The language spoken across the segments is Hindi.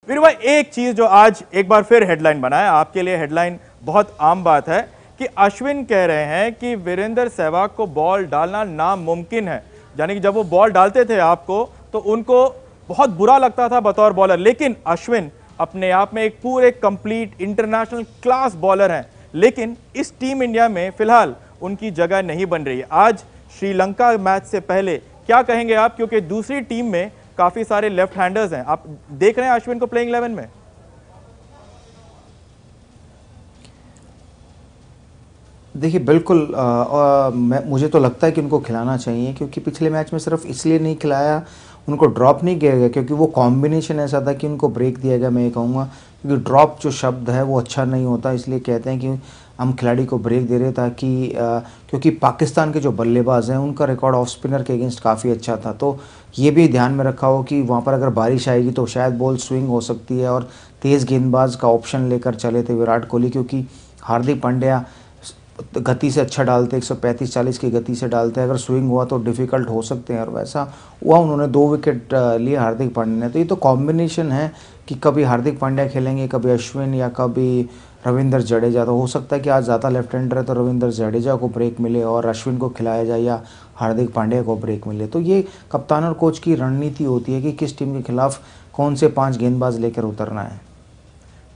वीरू भाई, एक चीज जो आज एक बार फिर हेडलाइन बना है, आपके लिए हेडलाइन बहुत आम बात है कि अश्विन कह रहे हैं कि वीरेंद्र सहवाग को बॉल डालना नामुमकिन है। यानी कि जब वो बॉल डालते थे आपको तो उनको बहुत बुरा लगता था बतौर बॉलर, लेकिन अश्विन अपने आप में एक पूरे कंप्लीट इंटरनेशनल क्लास बॉलर हैं, लेकिन इस टीम इंडिया में फिलहाल उनकी जगह नहीं बन रही है। आज श्रीलंका मैच से पहले क्या कहेंगे आप, क्योंकि दूसरी टीम में काफी सारे लेफ्ट हैंडर्स हैं, आप देख रहे हैं अश्विन को प्लेइंग 11 में? देखिए बिल्कुल मुझे तो लगता है कि उनको खिलाना चाहिए, क्योंकि पिछले मैच में सिर्फ इसलिए नहीं खिलाया, उनको ड्रॉप नहीं किया गया क्योंकि वो कॉम्बिनेशन ऐसा था कि उनको ब्रेक दिया गया। मैं ये कहूँगा क्योंकि ड्रॉप जो शब्द है वो अच्छा नहीं होता, इसलिए कहते हैं कि हम खिलाड़ी को ब्रेक दे रहे ताकि क्योंकि पाकिस्तान के जो बल्लेबाज हैं उनका रिकॉर्ड ऑफ स्पिनर के अगेंस्ट काफ़ी अच्छा था, तो ये भी ध्यान में रखा हो कि वहाँ पर अगर बारिश आएगी तो शायद बॉल स्विंग हो सकती है, और तेज़ गेंदबाज का ऑप्शन लेकर चले थे विराट कोहली, क्योंकि हार्दिक पांड्या गति से अच्छा डालते, 135-40 की गति से डालते हैं, अगर स्विंग हुआ तो डिफ़िकल्ट हो सकते हैं, और वैसा हुआ। उन्होंने 2 विकेट लिए हार्दिक पांड्या ने। तो ये तो कॉम्बिनेशन है कि कभी हार्दिक पांड्या खेलेंगे, कभी अश्विन या कभी रविंद्र जडेजा। तो हो सकता है कि आज ज़्यादा लेफ्ट हैंडर है तो रविंद्र जडेजा को ब्रेक मिले और अश्विन को खिलाया जाए, या हार्दिक पांड्या को ब्रेक मिले। तो ये कप्तान और कोच की रणनीति होती है कि किस टीम के खिलाफ कौन से 5 गेंदबाज लेकर उतरना है।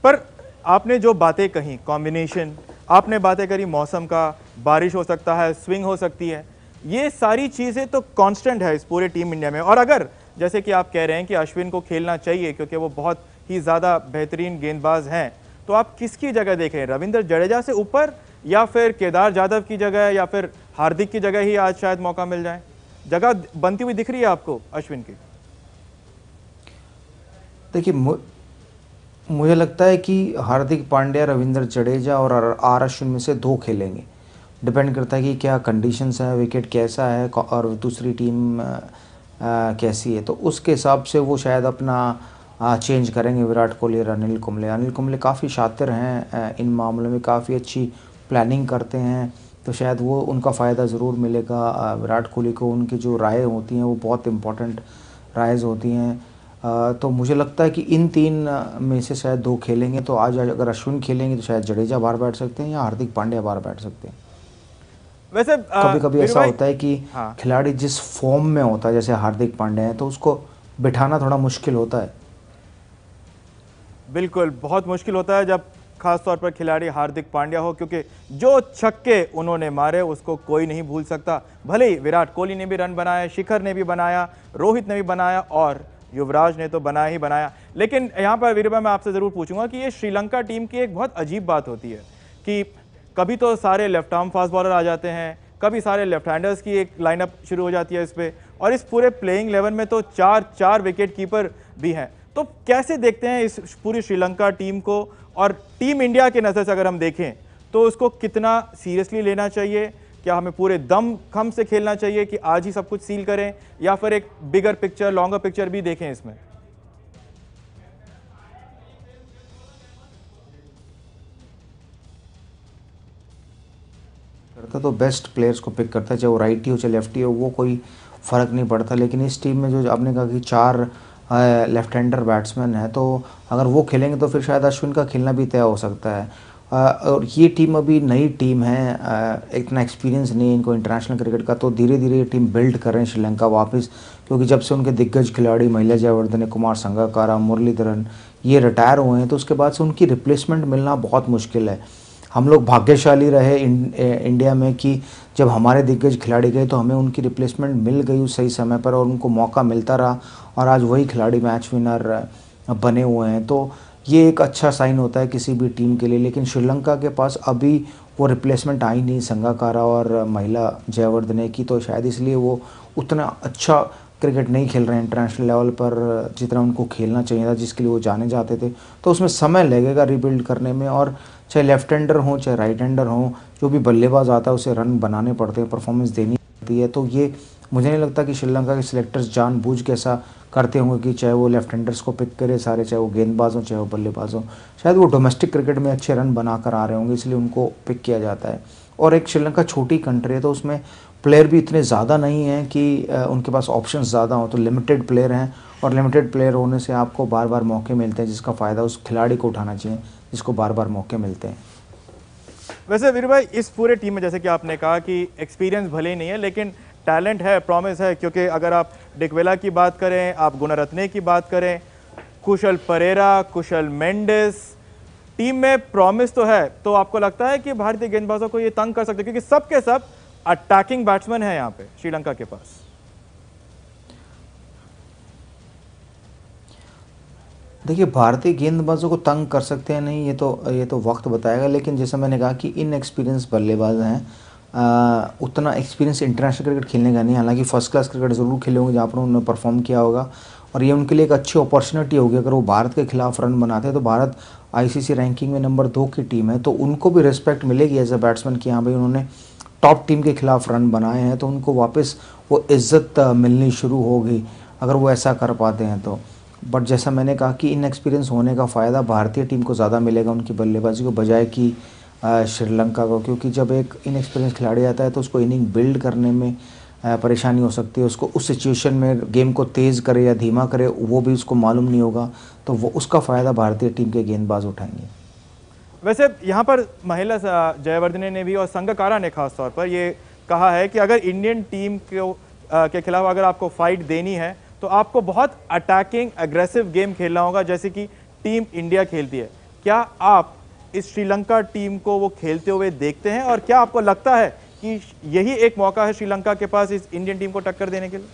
पर आपने जो बातें कही, कॉम्बिनेशन आपने बातें करी, मौसम का, बारिश हो सकता है, स्विंग हो सकती है, ये सारी चीज़ें तो कांस्टेंट है इस पूरे टीम इंडिया में। और अगर जैसे कि आप कह रहे हैं कि अश्विन को खेलना चाहिए क्योंकि वो बहुत ही ज़्यादा बेहतरीन गेंदबाज हैं, तो आप किसकी जगह देख रहे हैं? रविंद्र जडेजा से ऊपर, या फिर केदार जाधव की जगह, या फिर हार्दिक की जगह ही आज शायद मौका मिल जाए? जगह बनती हुई दिख रही है आपको अश्विन की? देखिए मुझे लगता है कि हार्दिक पांड्या, रविंद्र जडेजा और आर अश्विन में से 2 खेलेंगे। डिपेंड करता है कि क्या कंडीशंस है, विकेट कैसा है और दूसरी टीम कैसी है, तो उसके हिसाब से वो शायद अपना चेंज करेंगे विराट कोहली और अनिल कुंबले। अनिल कुंबले काफ़ी शातिर हैं इन मामलों में, काफ़ी अच्छी प्लानिंग करते हैं, तो शायद वो उनका फ़ायदा ज़रूर मिलेगा विराट कोहली को। उनकी जो राय होती हैं वो बहुत इंपॉर्टेंट रायज़ होती हैं। तो मुझे लगता है कि इन 3 में से शायद 2 खेलेंगे। तो आज अगर अश्विन खेलेंगे तो शायद जडेजा बाहर बैठ सकते हैं या हार्दिक पांड्या बाहर बैठ सकते हैं। वैसे कभी कभी ऐसा होता है कि हाँ, खिलाड़ी जिस फॉर्म में होता है, जैसे हार्दिक पांड्या है, तो उसको बिठाना थोड़ा मुश्किल होता है। बिल्कुल, बहुत मुश्किल होता है जब खास तौर पर खिलाड़ी हार्दिक पांड्या हो, क्योंकि जो छक्के उन्होंने मारे उसको कोई नहीं भूल सकता। भले ही विराट कोहली ने भी रन बनाया, शिखर ने भी बनाया, रोहित ने भी बनाया और युवराज ने तो बनाया ही बनाया। लेकिन यहाँ पर वीरू भाई मैं आपसे ज़रूर पूछूंगा कि ये श्रीलंका टीम की एक बहुत अजीब बात होती है कि कभी तो सारे लेफ्ट आर्म फास्ट बॉलर आ जाते हैं, कभी सारे लेफ्ट हैंडर्स की एक लाइनअप शुरू हो जाती है इस पर, और इस पूरे प्लेइंग 11 में तो 4 विकेट कीपर भी हैं। तो कैसे देखते हैं इस पूरी श्रीलंका टीम को? और टीम इंडिया के नज़र से अगर हम देखें तो उसको कितना सीरियसली लेना चाहिए? क्या हमें पूरे दम खम से खेलना चाहिए कि आज ही सब कुछ सील करें, या फिर एक बिगर पिक्चर, लॉन्गर पिक्चर भी देखें इसमें? करता तो बेस्ट प्लेयर्स को पिक करता है, चाहे वो राइटी हो चाहे लेफ्टी हो, वो कोई फ़र्क नहीं पड़ता। लेकिन इस टीम में जो आपने कहा कि 4 लेफ्ट हैंडर बैट्समैन है, तो अगर वो खेलेंगे तो फिर शायद अश्विन का खेलना भी तय हो सकता है। और ये टीम अभी नई टीम है, इतना एक्सपीरियंस नहीं है इनको इंटरनेशनल क्रिकेट का, तो धीरे धीरे ये टीम बिल्ड कर रहे हैं श्रीलंका वापस, क्योंकि जब से उनके दिग्गज खिलाड़ी महिला जयवर्धने, कुमार संगकारा, मुरलीधरन ये रिटायर हुए हैं, तो उसके बाद से उनकी रिप्लेसमेंट मिलना बहुत मुश्किल है। हम लोग भाग्यशाली रहे इंडिया में कि जब हमारे दिग्गज खिलाड़ी गए तो हमें उनकी रिप्लेसमेंट मिल गई उस सही समय पर, और उनको मौका मिलता रहा, और आज वही खिलाड़ी मैच विनर बने हुए हैं। तो ये एक अच्छा साइन होता है किसी भी टीम के लिए। लेकिन श्रीलंका के पास अभी वो रिप्लेसमेंट आई नहीं संगकारा और महिला जयवर्धने की, तो शायद इसलिए वो उतना अच्छा क्रिकेट नहीं खेल रहे हैं इंटरनेशनल लेवल पर जितना उनको खेलना चाहिए था, जिसके लिए वो जाने जाते थे। तो उसमें समय लगेगा रिबिल्ड करने में, और चाहे लेफ्ट हैंडर हो चाहे राइट हैंडर हो, जो भी बल्लेबाज आता है उसे रन बनाने पड़ते हैं, परफॉर्मेंस देनी पड़ती है। तो ये मुझे नहीं लगता कि श्रीलंका के सिलेक्टर्स जानबूझ के ऐसा करते होंगे कि चाहे वो लेफ्ट हैंडर्स को पिक करे सारे, चाहे वो गेंदबाज हों चाहे वो बल्लेबाज हों। शायद वो डोमेस्टिक क्रिकेट में अच्छे रन बना कर आ रहे होंगे, इसलिए उनको पिक किया जाता है। और एक श्रीलंका छोटी कंट्री है, तो उसमें प्लेयर भी इतने ज़्यादा नहीं हैं कि उनके पास ऑप्शंस ज़्यादा हो, तो लिमिटेड प्लेयर हैं और लिमिटेड प्लेयर होने से आपको बार बार मौके मिलते हैं, जिसका फ़ायदा उस खिलाड़ी को उठाना चाहिए जिसको बार बार मौके मिलते हैं। वैसे वीर भाई, इस पूरे टीम में जैसे कि आपने कहा कि एक्सपीरियंस भले ही नहीं है लेकिन टैलेंट है, प्रॉमिस है, क्योंकि अगर आप डिकवेला की बात करें, आप गुणरत्ने की बात करें, कुशल परेरा, कुशल मेंडिस, टीम में प्रॉमिस तो है। तो आपको लगता है कि भारतीय गेंदबाजों को ये तंग कर सकते हैं, क्योंकि सब के सब अटैकिंग बैट्समैन है यहाँ पे श्रीलंका के पास? देखिए, भारतीय गेंदबाजों को तंग कर सकते हैं नहीं, ये तो वक्त बताएगा, लेकिन जैसा मैंने कहा कि इनएक्सपीरियंस बल्लेबाज हैं, उतना एक्सपीरियंस इंटरनेशनल क्रिकेट खेलने का नहीं। हालांकि फर्स्ट क्लास क्रिकेट ज़रूर खेले होंगे जहाँ पर उन्होंने परफॉर्म किया होगा, और ये उनके लिए एक अच्छी अपॉर्चुनिटी होगी। अगर वो भारत के खिलाफ रन बनाते हैं तो भारत आईसीसी रैंकिंग में नंबर 2 की टीम है, तो उनको भी रिस्पेक्ट मिलेगी एज अ बैट्समैन कि हाँ भाई उन्होंने टॉप टीम के खिलाफ रन बनाए हैं, तो उनको वापस वो इज्जत मिलनी शुरू होगी अगर वो ऐसा कर पाते हैं तो। बट जैसा मैंने कहा कि इनएक्सपीरियंस होने का फ़ायदा भारतीय टीम को ज़्यादा मिलेगा उनकी बल्लेबाजी को बजाय कि श्रीलंका को, क्योंकि जब एक इनएक्सपीरियंस खिलाड़ी आता है तो उसको इनिंग बिल्ड करने में परेशानी हो सकती है। उसको उस सिचुएशन में गेम को तेज़ करे या धीमा करे वो भी उसको मालूम नहीं होगा, तो वो उसका फ़ायदा भारतीय टीम के गेंदबाज उठाएंगे। वैसे यहाँ पर महिला जयवर्धने ने भी और संगकारा ने खास तौर पर ये कहा है कि अगर इंडियन टीम के खिलाफ अगर आपको फाइट देनी है तो आपको बहुत अटैकिंग एग्रेसिव गेम खेलना होगा, जैसे कि टीम इंडिया खेलती है। क्या आप इस श्रीलंका टीम को वो खेलते हुए देखते हैं, और क्या आपको लगता है कि यही एक मौका है श्रीलंका के पास इस इंडियन टीम को टक्कर देने के लिए?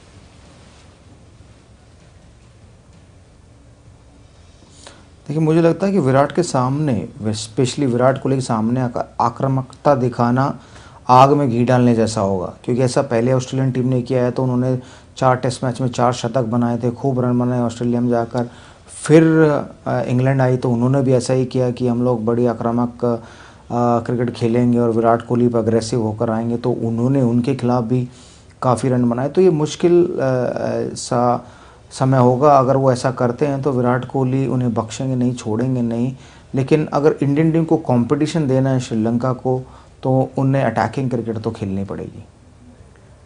देखिए, मुझे लगता है कि विराट के सामने, स्पेशली विराट कोहली के सामने आक्रामकता दिखाना आग में घी डालने जैसा होगा, क्योंकि ऐसा पहले ऑस्ट्रेलियन टीम ने किया है। तो उन्होंने 4 टेस्ट मैच में 4 शतक बनाए थे, खूब रन बनाए ऑस्ट्रेलिया में जाकर। फिर इंग्लैंड आई तो उन्होंने भी ऐसा ही किया कि हम लोग बड़ी आक्रामक क्रिकेट खेलेंगे और विराट कोहली पर अग्रेसिव होकर आएंगे, तो उन्होंने उनके खिलाफ भी काफ़ी रन बनाए। तो ये मुश्किल सा समय होगा, अगर वो ऐसा करते हैं तो विराट कोहली उन्हें बख्शेंगे नहीं, छोड़ेंगे नहीं। लेकिन अगर इंडियन टीम को कंपटीशन देना है श्रीलंका को, तो उन्हें अटैकिंग क्रिकेट तो खेलनी पड़ेगी।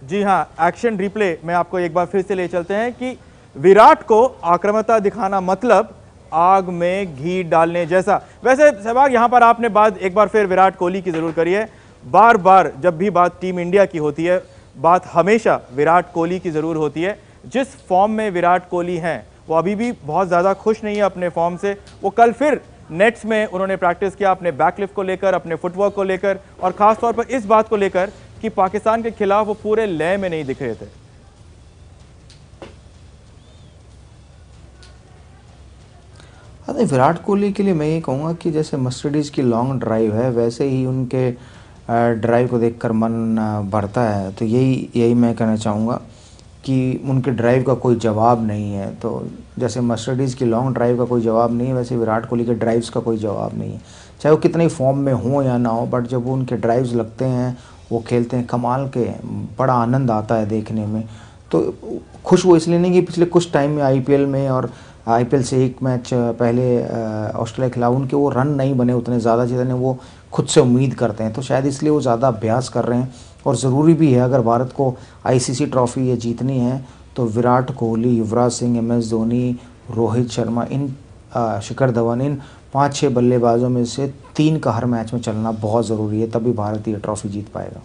जी हाँ, एक्शन रिप्ले में आपको एक बार फिर से ले चलते हैं कि विराट को आक्रामकता दिखाना मतलब आग में घी डालने जैसा। वैसे सहवाग, यहाँ पर आपने बात एक बार फिर विराट कोहली की जरूर करी है। बार बार जब भी बात टीम इंडिया की होती है, बात हमेशा विराट कोहली की जरूर होती है। जिस फॉर्म में विराट कोहली हैं, वो अभी भी बहुत ज़्यादा खुश नहीं है अपने फॉर्म से। वो कल फिर नेट्स में उन्होंने प्रैक्टिस किया अपने बैकलिफ्ट को लेकर, अपने फुटवर्क को लेकर, और ख़ास तौर पर इस बात को लेकर कि पाकिस्तान के खिलाफ वो पूरे लय में नहीं दिख रहे थे। अरे, विराट कोहली के लिए मैं ये कहूँगा कि जैसे मर्सिडीज़ की लॉन्ग ड्राइव है, वैसे ही उनके ड्राइव को देखकर मन भरता है। तो यही मैं कहना चाहूँगा कि उनके ड्राइव का कोई जवाब नहीं है। तो जैसे मर्सिडीज़ की लॉन्ग ड्राइव का कोई जवाब नहीं है, वैसे विराट कोहली के ड्राइव्स का कोई जवाब नहीं है। चाहे वो कितनी फॉर्म में हो या ना हो, बट जब वो उनके ड्राइव्स लगते हैं, वो खेलते हैं कमाल के, बड़ा आनंद आता है देखने में। तो खुश वो इसलिए नहीं कि पिछले कुछ टाइम में आईपीएल में, और आईपीएल से एक मैच पहले ऑस्ट्रेलिया के खिलाफ उनके वो रन नहीं बने उतने ज़्यादा जितने वो खुद से उम्मीद करते हैं। तो शायद इसलिए वो ज़्यादा अभ्यास कर रहे हैं, और ज़रूरी भी है। अगर भारत को आईसीसी ट्रॉफी ये जीतनी है तो विराट कोहली, युवराज सिंह, MS धोनी, रोहित शर्मा, शिखर धवन, इन 5-6 बल्लेबाजों में से 3 का हर मैच में चलना बहुत ज़रूरी है, तभी भारत ये ट्रॉफी जीत पाएगा।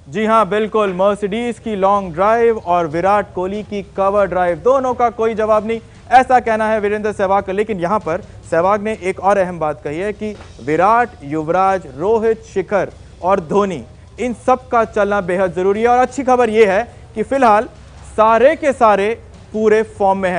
जी हाँ, बिल्कुल। मर्सिडीज की लॉन्ग ड्राइव और विराट कोहली की कवर ड्राइव, दोनों का कोई जवाब नहीं, ऐसा कहना है वीरेंद्र सहवाग का। लेकिन यहाँ पर सहवाग ने एक और अहम बात कही है कि विराट, युवराज, रोहित, शिखर और धोनी, इन सब का चलना बेहद जरूरी है। और अच्छी खबर यह है कि फिलहाल सारे के सारे पूरे फॉर्म में है।